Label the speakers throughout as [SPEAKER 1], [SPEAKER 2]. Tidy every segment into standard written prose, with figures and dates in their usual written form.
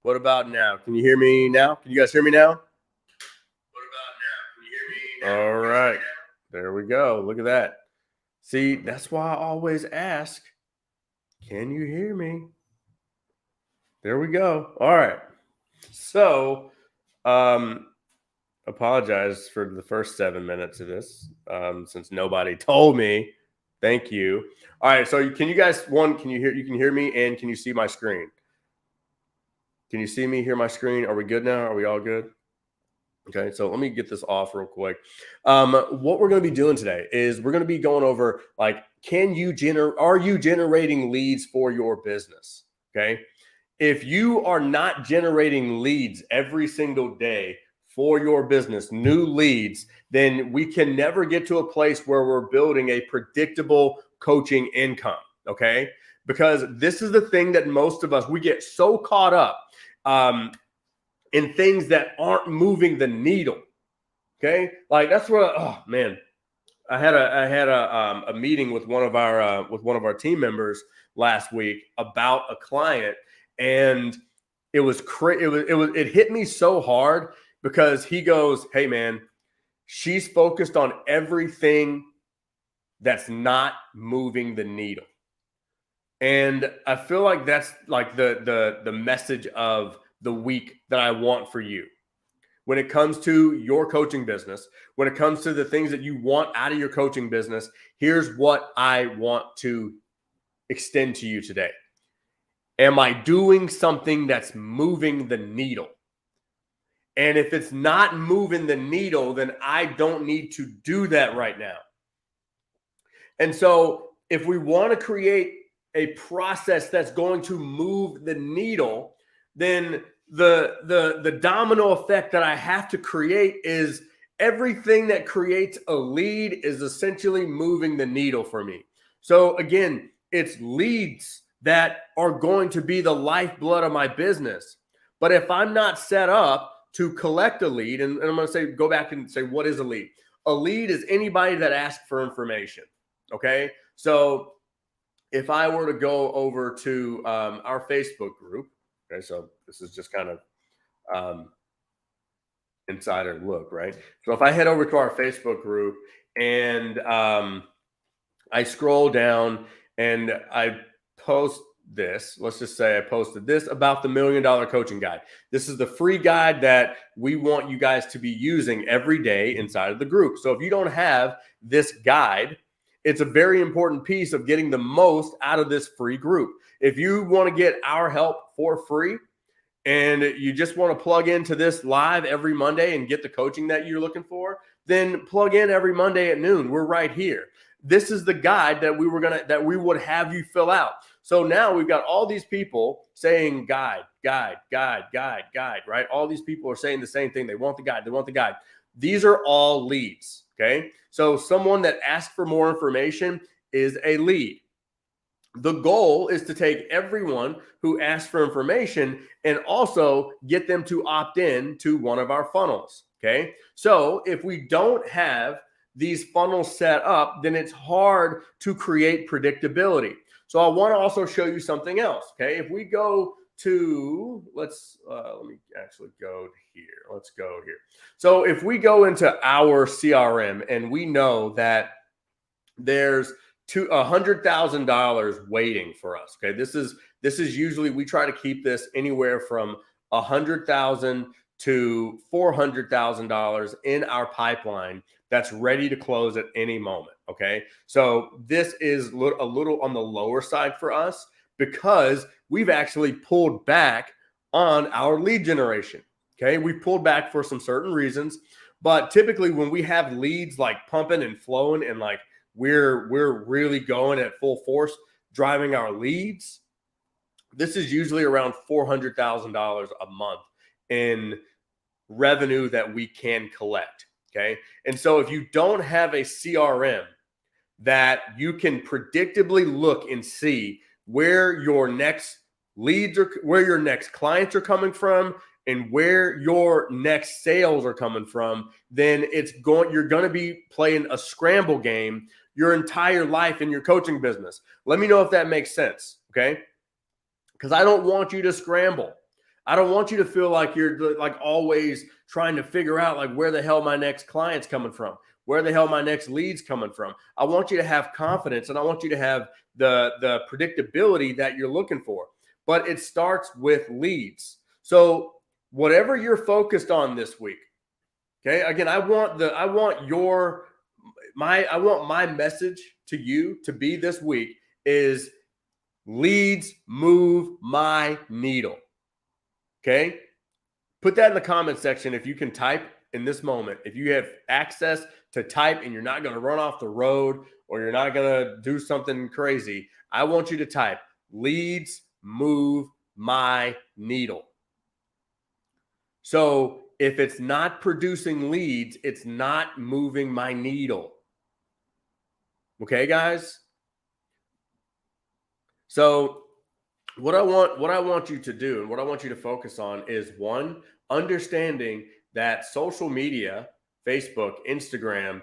[SPEAKER 1] What about now? Can you hear me now? Can you guys hear me now? All right. There we go. Look at that. See, that's why I always ask, can you hear me? There we go. All right. So, apologize for the first 7 minutes of this, since nobody told me. Thank you. All right. So, can you guys, can you hear? You can hear me, and can you see my screen? Can you see me? Hear my screen? Are we good now? Are we all good? Okay, so let me get this off real quick. What we're going to be doing today is we're going to be going over like, are you generating leads for your business? Okay, if you are not generating leads every single day for your business, new leads, then we can never get to a place where we're building a predictable coaching income. Okay, because this is the thing that most of us, we get so caught up in things that aren't moving the needle. Okay, like that's what. Oh man, I had a meeting with one of our team members last week about a client, and it hit me so hard because he goes, "Hey man, she's focused on everything that's not moving the needle," and I feel like that's like the message of the week that I want for you. When it comes to your coaching business, when it comes to the things that you want out of your coaching business, here's what I want to extend to you today. Am I doing something that's moving the needle? And if it's not moving the needle, then I don't need to do that right now. And so if we want to create a process that's going to move the needle, then the domino effect that I have to create is everything that creates a lead is essentially moving the needle for me. So again, it's leads that are going to be the lifeblood of my business. But if I'm not set up to collect a lead, and I'm going to go back and say, what is a lead? A lead is anybody that asks for information. Okay. So if I were to go over to our Facebook group, okay, so this is just kind of insider look, right? So if I head over to our Facebook group and I scroll down and I post this, let's just say I posted this about the $1 Million Coaching Guide. This is the free guide that we want you guys to be using every day inside of the group. So if you don't have this guide, it's a very important piece of getting the most out of this free group. If you want to get our help for free and you just want to plug into this live every Monday and get the coaching that you're looking for, then plug in every Monday at noon. We're right here. This is the guide that we would have you fill out. So now we've got all these people saying guide, right? All these people are saying the same thing. They want the guide. These are all leads. Okay. So someone that asks for more information is a lead. The goal is to take everyone who asks for information and also get them to opt in to one of our funnels. Okay. So if we don't have these funnels set up, then it's hard to create predictability. So I want to also show you something else. Okay. If we go to, let me actually go here. Let's go here. So if we go into our CRM and we know that there's $100,000 waiting for us. Okay. This is usually, we try to keep this anywhere from $100,000 to $400,000 in our pipeline that's ready to close at any moment. Okay. So this is a little on the lower side for us because we've actually pulled back on our lead generation. Okay. We've pulled back for some certain reasons, but typically when we have leads like pumping and flowing and like we're really going at full force driving our leads, this is usually around $400,000 a month in revenue that we can collect. Okay. And so if you don't have a CRM that you can predictably look and see where your next leads are, where your next clients are coming from, and where your next sales are coming from, then you're going to be playing a scramble game your entire life in your coaching business. Let me know if that makes sense. Okay. Because I don't want you to scramble. I don't want you to feel like you're like always trying to figure out like where the hell my next client's coming from, where the hell my next lead's coming from. I want you to have confidence, and I want you to have the predictability that you're looking for. But it starts with leads. So whatever you're focused on this week, okay? Again, I want my message to you to be this week is leads move my needle. Okay? Put that in the comment section if you can type in this moment. If you have access to type and you're not going to run off the road or you're not going to do something crazy, I want you to type leads move my needle. So if it's not producing leads, it's not moving my needle. Okay, guys? So what I want you to do and what I want you to focus on is, one, understanding that social media, Facebook, Instagram,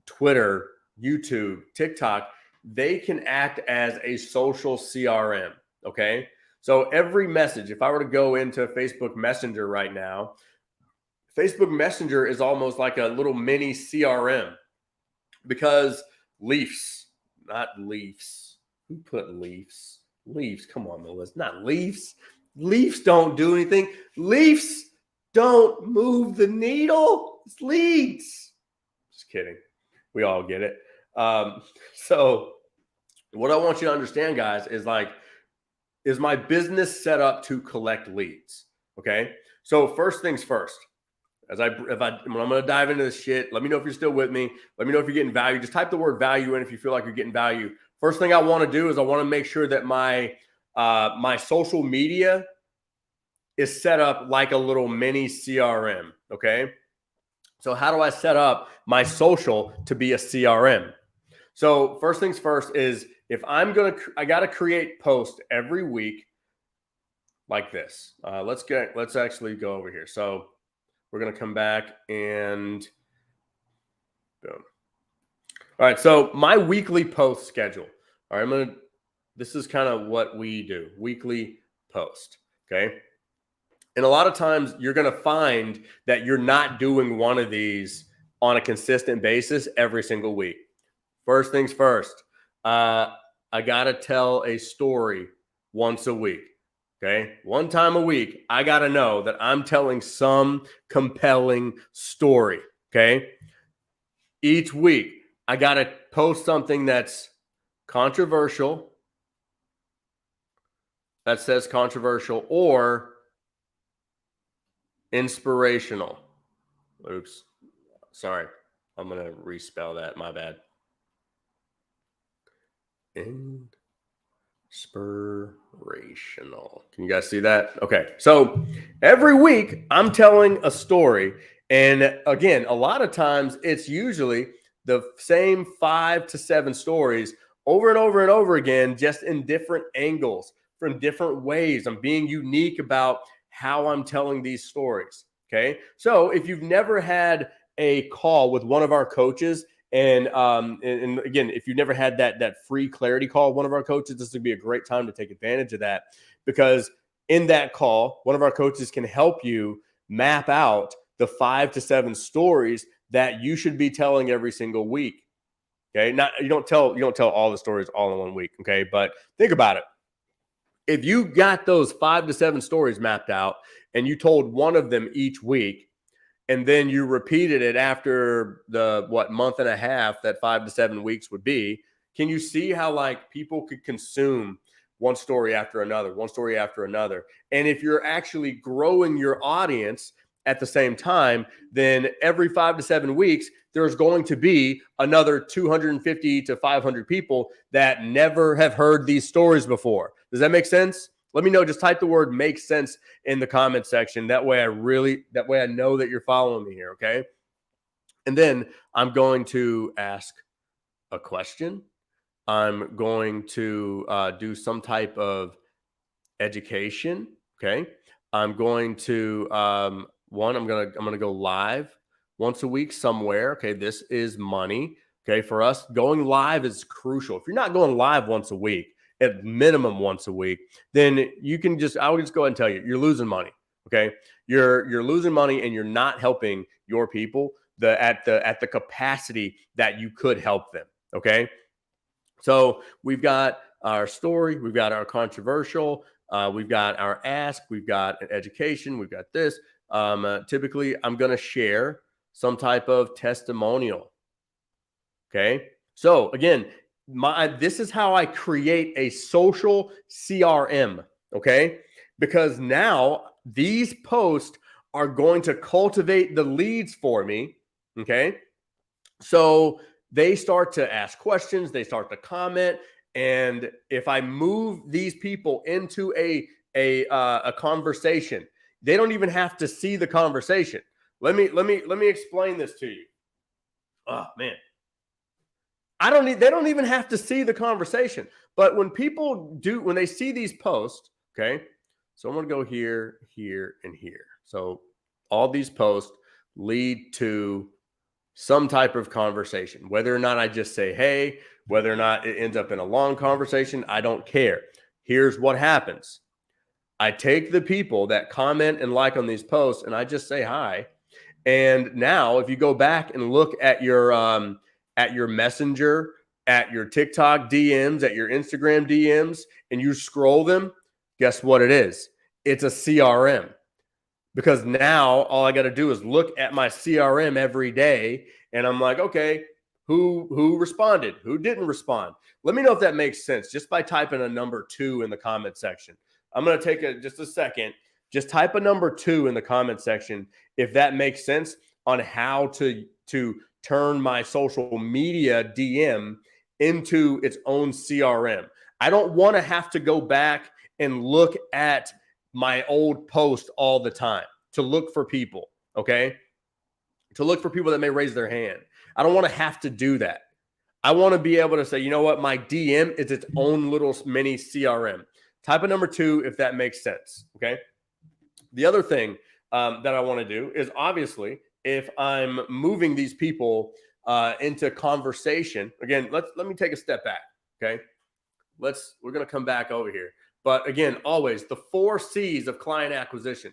[SPEAKER 1] Twitter, YouTube, TikTok, they can act as a social CRM. Okay. So every message, if I were to go into Facebook Messenger right now, Facebook Messenger is almost like a little mini CRM because Leafs, not Leafs. Who put Leafs? Leafs, come on, Melissa, not Leafs. Leafs don't do anything. Leafs don't move the needle. It's leads. Just kidding. We all get it. So what I want you to understand, guys, is like, is my business set up to collect leads? Okay. So first things first, when I'm going to dive into this shit, let me know if you're still with me. Let me know if you're getting value. Just type the word value in if you feel like you're getting value. First thing I want to do is I want to make sure that my social media is set up like a little mini CRM. Okay. So how do I set up my social to be a CRM? So first things first is if I got to create posts every week like this. Let's actually go over here. So we're going to come back and boom. All right. So my weekly post schedule. All right. This is kind of what we do, weekly post. Okay. And a lot of times you're going to find that you're not doing one of these on a consistent basis every single week. First things first, I got to tell a story once a week. Okay. One time a week, I got to know that I'm telling some compelling story. Okay. Each week, I got to post something that's controversial, that says controversial, or inspirational. Oops. Sorry. I'm going to respell that. My bad. Inspirational. Can you guys see that? Okay. So every week I'm telling a story. And again, a lot of times it's usually the same 5 to 7 stories over and over and over again, just in different angles, from different ways. I'm being unique about how I'm telling these stories. Okay. So if you've never had a call with one of our coaches, and again, if you've never had that free clarity call with one of our coaches, this would be a great time to take advantage of that, because in that call, one of our coaches can help you map out the 5 to 7 stories that you should be telling every single week. Okay. You don't tell all the stories all in one week. Okay. But think about it. If you got those 5 to 7 stories mapped out and you told one of them each week, and then you repeated it after the month and a half that 5 to 7 weeks would be, can you see how like people could consume one story after another, one story after another? And if you're actually growing your audience at the same time, then every 5 to 7 weeks, there's going to be another 250 to 500 people that never have heard these stories before. Does that make sense? Let me know. Just type the word "makes sense" in the comment section. That way I know that you're following me here. Okay. And then I'm going to ask a question. I'm going to do some type of education. Okay. I'm going to, I'm going to go live once a week somewhere. Okay. This is money. Okay. For us, going live is crucial. If you're not going live once a week, at minimum once a week, then you can I would just go ahead and tell you, you're losing money. Okay. You're losing money and you're not helping your people at the capacity that you could help them. Okay. So we've got our story, we've got our controversial, we've got our ask, we've got an education, we've got this. Typically, I'm going to share some type of testimonial. Okay. So again, this is how I create a social CRM. Okay. Because now these posts are going to cultivate the leads for me. Okay. So they start to ask questions, they start to comment. And if I move these people into a conversation, they don't even have to see the conversation. Let me explain this to you. Oh man. They don't even have to see the conversation. But when when they see these posts, okay, so I'm going to go here, here, and here. So all these posts lead to some type of conversation, whether or not I just say, hey, whether or not it ends up in a long conversation, I don't care. Here's what happens. I take the people that comment and like on these posts and I just say hi. And now if you go back and look at your Messenger, at your TikTok DMs, at your Instagram DMs, and you scroll them, guess what it is? It's a CRM. Because now all I got to do is look at my CRM every day and I'm like, okay, who responded? Who didn't respond? Let me know if that makes sense just by typing a number 2 in the comment section. I'm going to take just a second. Just type a number 2 in the comment section if that makes sense on how to turn my social media DM into its own CRM. I don't want to have to go back and look at my old post all the time to look for people, okay? To look for people that may raise their hand. I don't want to have to do that. I want to be able to say, you know what? My DM is its own little mini CRM. Type a number 2 if that makes sense, okay? The other thing that I want to do is obviously if I'm moving these people into conversation, again, let me take a step back, okay? We're going to come back over here. But again, always the 4 C's of client acquisition.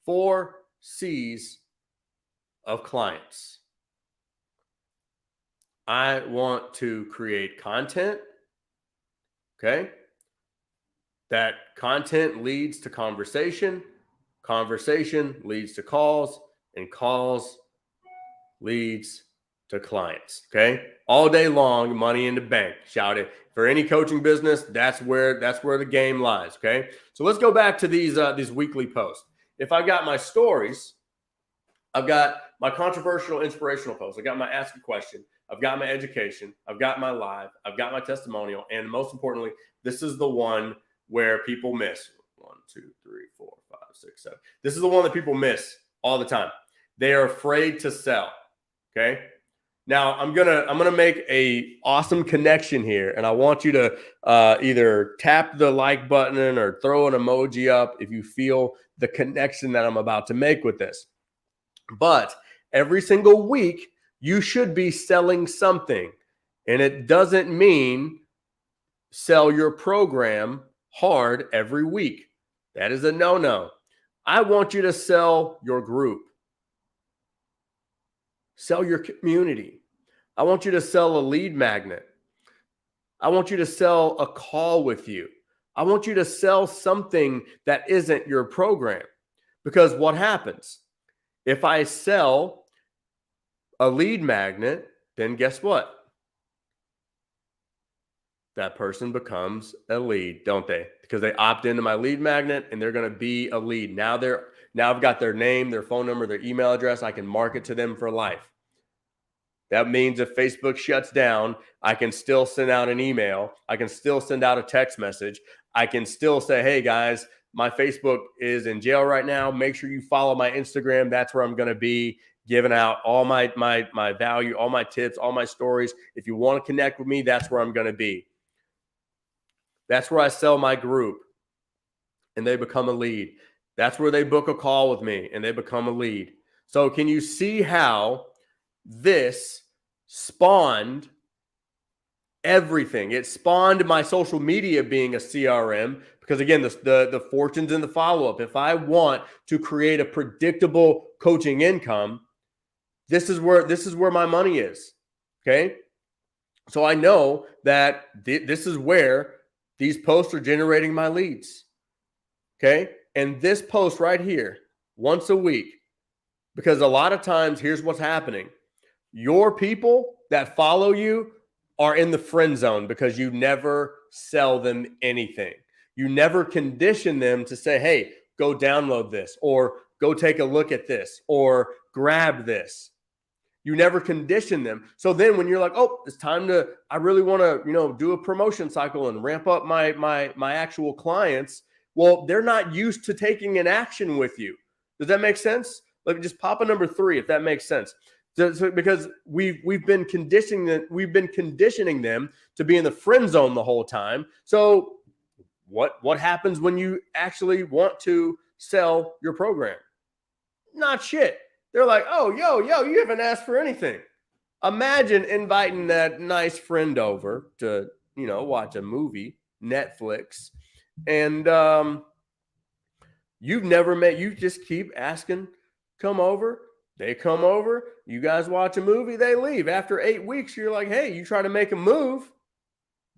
[SPEAKER 1] 4 C's of clients. I want to create content. Okay. That content leads to conversation. Conversation leads to calls. And calls leads to clients. Okay. All day long, money in the bank. Shout it. For any coaching business, that's where the game lies. Okay. So let's go back to these weekly posts. If I've got my stories, I've got my controversial, inspirational posts. I've got my ask a question. I've got my education. I've got my live. I've got my testimonial. And most importantly, this is the one where people miss. 1, 2, 3, 4, 5, 6, 7. This is the one that people miss all the time. They are afraid to sell. Okay. Now I'm gonna make a awesome connection here, and I want you to either tap the like button or throw an emoji up if you feel the connection that I'm about to make with this. But every single week you should be selling something, and it doesn't mean sell your program hard every week. That is a no-no. I want you to sell your group. Sell your community. I want you to sell a lead magnet. I want you to sell a call with you. I want you to sell something that isn't your program. Because what happens? If I sell a lead magnet, then guess what? That person becomes a lead, don't they? Because they opt into my lead magnet and they're going to be a lead. Now I've got their name, their phone number, their email address. I can market to them for life. That means if Facebook shuts down, I can still send out an email. I can still send out a text message. I can still say, hey guys, my Facebook is in jail right now. Make sure you follow my Instagram. That's where I'm going to be giving out all my value, all my tips, all my stories. If you want to connect with me, that's where I'm going to be. That's where I sell my group and they become a lead. That's where they book a call with me and they become a lead. So can you see how this spawned everything. It spawned my social media being a CRM because again, the fortunes in the follow-up. If I want to create a predictable coaching income, this is where my money is. Okay. So I know that this is where these posts are generating my leads. Okay. And this post right here, once a week, because a lot of times, here's what's happening. Your people that follow you are in the friend zone because you never sell them anything. You never condition them to say, hey, go download this, or go take a look at this, or grab this. You never condition them. So then when you're like, oh, it's time to, I really want to, do a promotion cycle and ramp up my actual clients. Well, they're not used to taking an action with you. Does that make sense? Let me just pop a number 3, if that makes sense. So because we've been conditioning them to be in the friend zone the whole time. So what happens when you actually want to sell your program? Not shit. They're like, oh, yo, you haven't asked for anything. Imagine inviting that nice friend over to, watch a movie, Netflix, and you've never met, you just keep asking, come over. They come over, you guys watch a movie, they leave. After 8 weeks, you're like, hey, you try to make a move.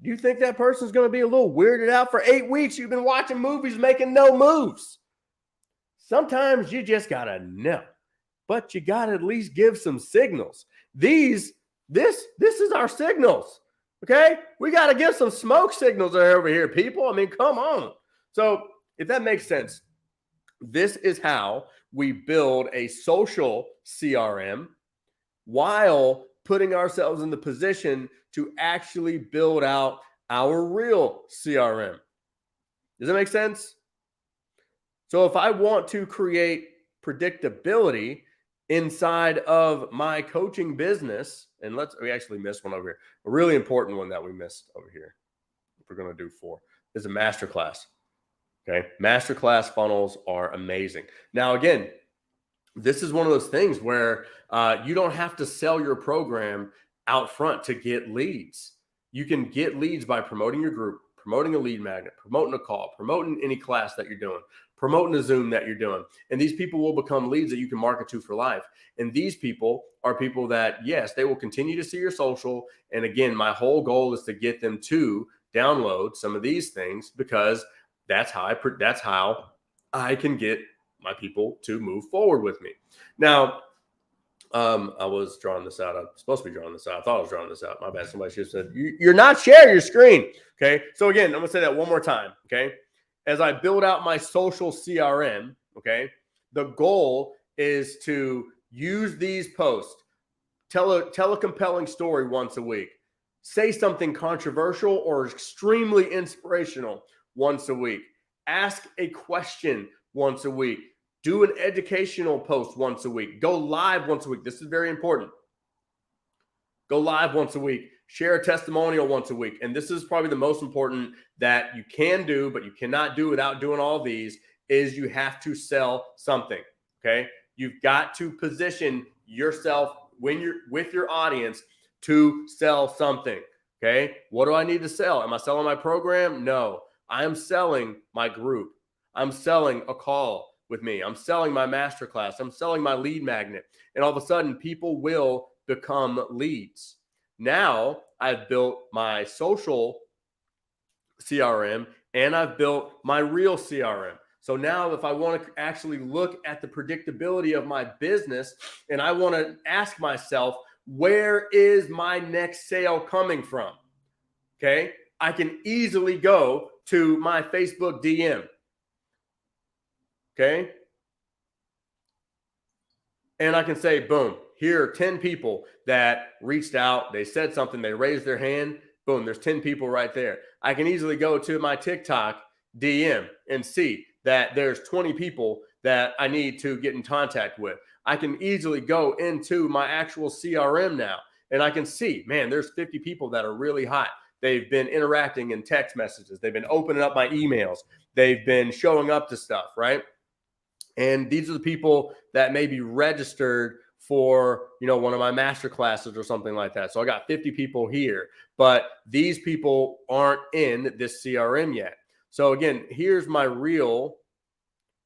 [SPEAKER 1] Do you think that person's going to be a little weirded out? For 8 weeks, you've been watching movies, making no moves. Sometimes you just got to know. But you got to at least give some signals. This is our signals, okay? We got to give some smoke signals over here, people. I mean, come on. So if that makes sense, this is how we build a social CRM while putting ourselves in the position to actually build out our real CRM. Does that make sense? So if I want to create predictability inside of my coaching business, and we actually missed one over here. A really important one that we missed over here. If we're going to do 4 is a masterclass. Okay. Masterclass funnels are amazing. Now, again, this is one of those things where you don't have to sell your program out front to get leads. You can get leads by promoting your group, promoting a lead magnet, promoting a call, promoting any class that you're doing, promoting a Zoom that you're doing. And these people will become leads that you can market to for life. And these people are people that, yes, they will continue to see your social. And again, my whole goal is to get them to download some of these things because that's how I can get my people to move forward with me. Now, I was drawing this out. I'm supposed to be drawing this out. I thought I was drawing this out. My bad. Somebody should have said, you're not sharing your screen. Okay. So again, I'm going to say that one more time. Okay. As I build out my social CRM, okay, the goal is to use these posts, tell a compelling story once a week, say something controversial or extremely inspirational once a week, ask a question once a week, do an educational post once a week, go live once a week. This is very important. Go live once a week, share a testimonial once a week. And this is probably the most important that you can do, but you cannot do without doing all these, is you have to sell something, okay? You've got to position yourself when you're with your audience to sell something, okay? What do I need to sell? Am I selling my program? No. I am selling my group. I'm selling a call with me. I'm selling my masterclass. I'm selling my lead magnet. And all of a sudden, people will become leads. Now, I've built my social CRM and I've built my real CRM. So now if I want to actually look at the predictability of my business and I want to ask myself, where is my next sale coming from? Okay. I can easily go to my Facebook DM. Okay. And I can say, boom, here are 10 people that reached out. They said something. They raised their hand. Boom, there's 10 people right there. I can easily go to my TikTok DM and see that there's 20 people that I need to get in contact with. I can easily go into my actual CRM now and I can see, man, there's 50 people that are really hot. They've been interacting in text messages. They've been opening up my emails. They've been showing up to stuff, right? And these are the people that may be registered for, one of my master classes or something like that. So I got 50 people here, but these people aren't in this CRM yet. So again, here's my real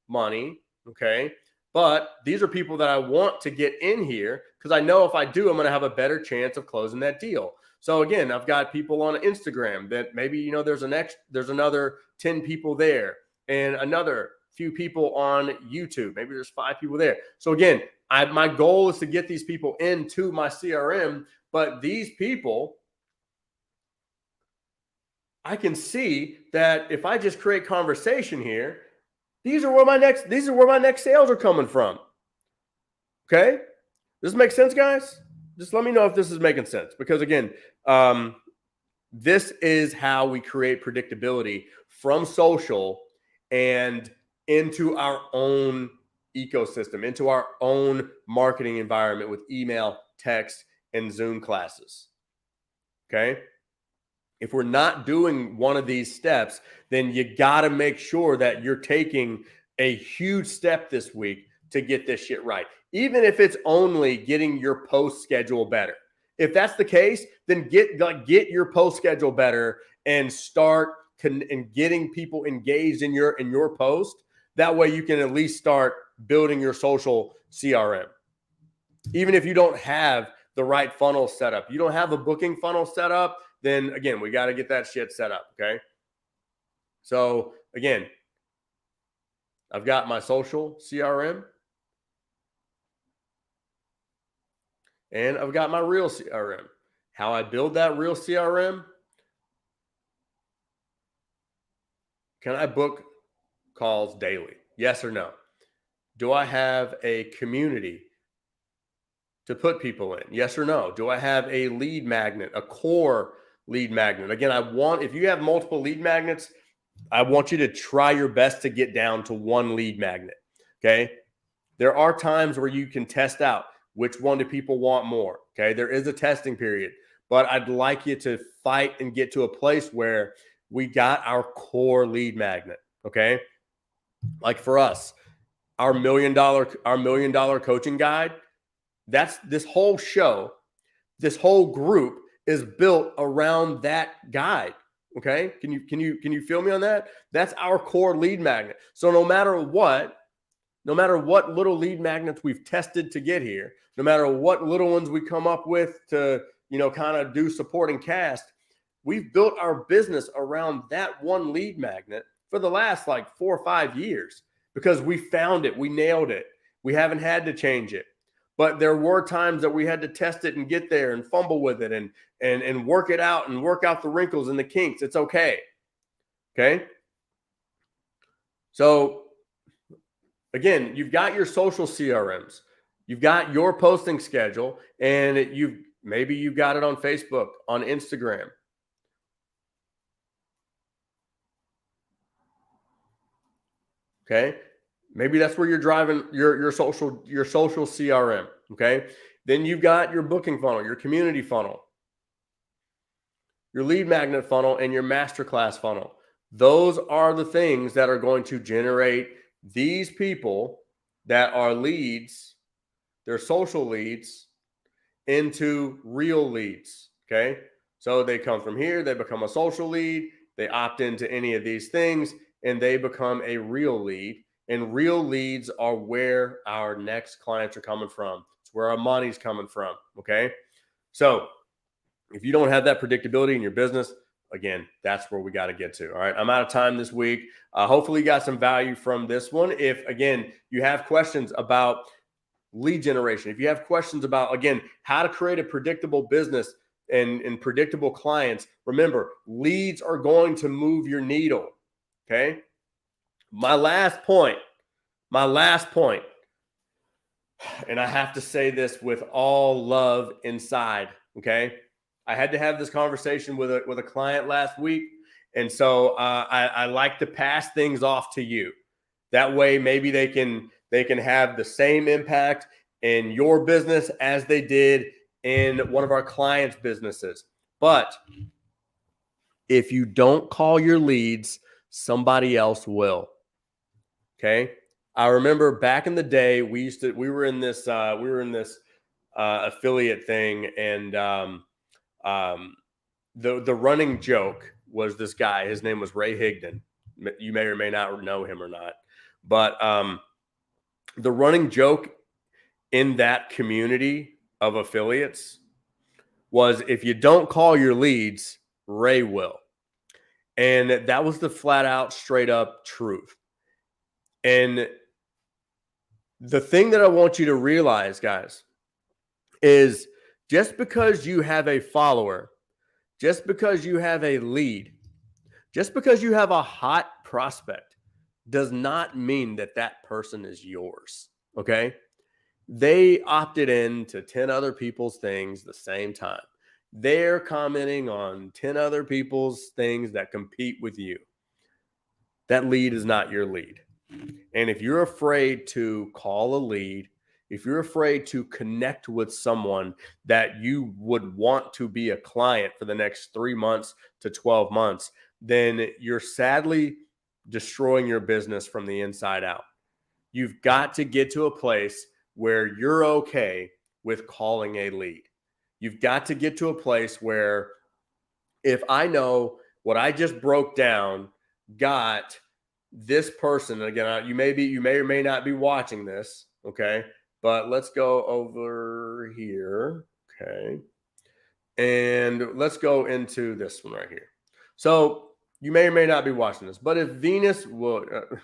[SPEAKER 1] money. Okay. But these are people that I want to get in here because I know if I do, I'm going to have a better chance of closing that deal. So again, I've got people on Instagram that maybe, there's another 10 people there and another few people on YouTube. Maybe there's 5 people there. So again, my goal is to get these people into my CRM, but these people, I can see that if I just create conversation here, these are where my next sales are coming from. Okay. Does this make sense, guys? Just let me know if this is making sense, because again, this is how we create predictability from social and into our own ecosystem, into our own marketing environment with email, text, and Zoom classes. Okay. If we're not doing one of these steps, then you got to make sure that you're taking a huge step this week to get this shit right. Even if it's only getting your post schedule better. If that's the case, then get your post schedule better and start and getting people engaged in your post. That way you can at least start building your social CRM. Even if you don't have the right funnel set up, you don't have a booking funnel set up, then again, we got to get that shit set up. Okay. So again, I've got my social CRM and I've got my real CRM. How I build that real CRM? Can I book calls daily? Yes or no? Do I have a community to put people in? Yes or no? Do I have a lead magnet, a core lead magnet? Again, if you have multiple lead magnets, I want you to try your best to get down to one lead magnet. Okay. There are times where you can test out which one do people want more. Okay. There is a testing period, but I'd like you to fight and get to a place where we got our core lead magnet. Okay. Like for us, our $1 million coaching guide, that's this whole show, this whole group is built around that guide. Okay. Can you feel me on that? That's our core lead magnet. So no matter what little lead magnets we've tested to get here, no matter what little ones we come up with to, kind of do support and cast, we've built our business around that one lead magnet for the last like 4 or 5 years because we found it. We nailed it. We haven't had to change it. But there were times that we had to test it and get there and fumble with it and work it out and work out the wrinkles and the kinks. It's okay. Okay. So again, you've got your social CRMs, you've got your posting schedule, and maybe you've got it on Facebook, on Instagram. Okay. Maybe that's where you're driving your social CRM. Okay. Then you've got your booking funnel, your community funnel, your lead magnet funnel, and your masterclass funnel. Those are the things that are going to generate these people that are leads, they're social leads, into real leads. Okay. So they come from here, they become a social lead, they opt into any of these things, and they become a real lead. And real leads are where our next clients are coming from. It's where our money's coming from. Okay. So if you don't have that predictability in your business, again, that's where we got to get to. All right. I'm out of time this week. Hopefully you got some value from this one. If, again, you have questions about lead generation, if you have questions about, again, how to create a predictable business and predictable clients, remember, leads are going to move your needle. Okay. My last point, and I have to say this with all love inside. Okay. I had to have this conversation with a client last week. And so I like to pass things off to you. That way, maybe they can have the same impact in your business as they did in one of our clients' businesses. But if you don't call your leads, somebody else will. Okay. I remember back in the day, we were in this affiliate thing, and the running joke was this guy. His name was Ray Higdon. You may or may not know him or not, but the running joke in that community of affiliates was, if you don't call your leads, Ray will. And that was the flat out, straight up truth. And the thing that I want you to realize, guys, is just because you have a follower, just because you have a lead, just because you have a hot prospect, does not mean that that person is yours. Okay. They opted in to 10 other people's things the same time. They're commenting on 10 other people's things that compete with you. That lead is not your lead. And if you're afraid to call a lead, if you're afraid to connect with someone that you would want to be a client for the next 3 months to 12 months, then you're sadly destroying your business from the inside out. You've got to get to a place where you're okay with calling a lead. You've got to get to a place where, if I know what I just broke down got this person, and again, you may or may not be watching this, okay? But let's go over here, okay? And let's go into this one right here. So you may or may not be watching this, but if Venus Williams,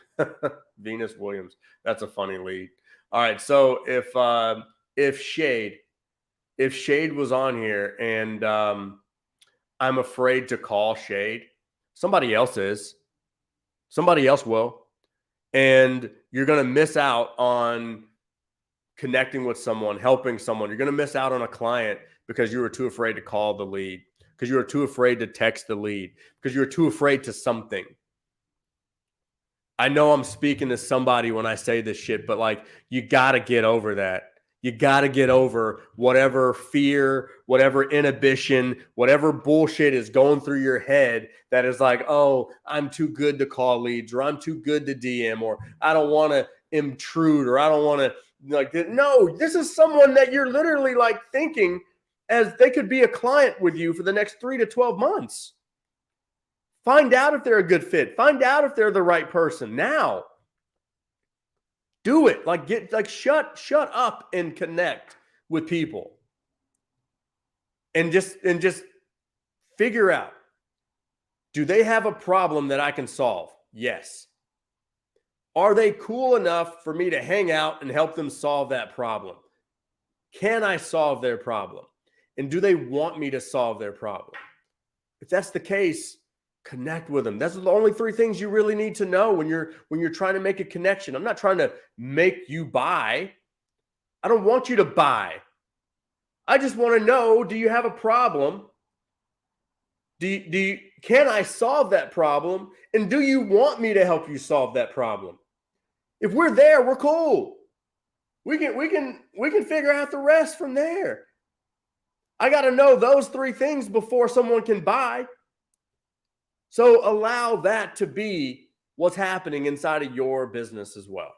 [SPEAKER 1] that's a funny lead. All right, so if Shade was on here, and I'm afraid to call Shade, somebody else is. Somebody else will. And you're going to miss out on connecting with someone, helping someone. You're going to miss out on a client because you were too afraid to call the lead, because you were too afraid to text the lead, because you were too afraid to something. I know I'm speaking to somebody when I say this shit, but like, you got to get over that. You got to get over whatever fear, whatever inhibition, whatever bullshit is going through your head that is like, oh, I'm too good to call leads, or I'm too good to DM, or I don't want to intrude, or I don't want to like. No, this is someone that you're literally like thinking as they could be a client with you for the next 3 to 12 months. Find out if they're a good fit. Find out if they're the right person now. Do it. Shut up and connect with people. And just figure out, do they have a problem that I can solve? Yes. Are they cool enough for me to hang out and help them solve that problem? Can I solve their problem? And do they want me to solve their problem? If that's the case, connect with them. That's the only 3 things you really need to know when you're trying to make a connection. I'm not trying to make you buy. I don't want you to buy. I just want to know, do you have a problem? Can I solve that problem? And do you want me to help you solve that problem? If we're there, we're cool. We can figure out the rest from there. I got to know those 3 things before someone can buy. So allow that to be what's happening inside of your business as well.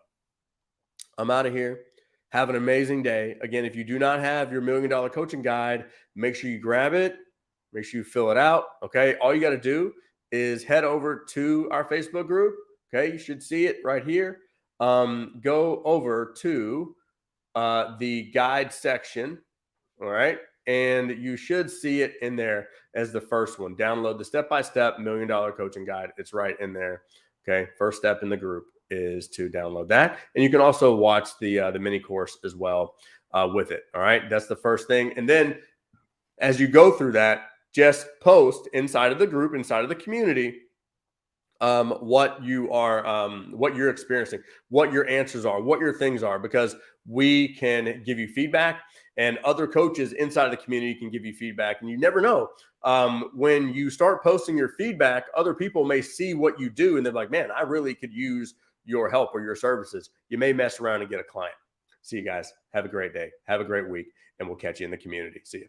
[SPEAKER 1] I'm out of here. Have an amazing day. Again, if you do not have your $1 Million Coaching Guide, make sure you grab it. Make sure you fill it out. Okay. All you got to do is head over to our Facebook group. Okay. You should see it right here. Go over to the guide section. All right. And you should see it in there as the first one. Download the step-by-step $1 Million Coaching Guide. It's right in there. Okay. First step in the group is to download that. And you can also watch the mini course as well with it. All right. That's the first thing. And then as you go through that, just post inside of the group, inside of the community, what you're experiencing, what your answers are, what your things are, because we can give you feedback, and other coaches inside of the community can give you feedback. And you never know, when you start posting your feedback, other people may see what you do and they're like, man, I really could use your help or your services. You may mess around and get a client. See you guys. Have a great day. Have a great week. And we'll catch you in the community. See you.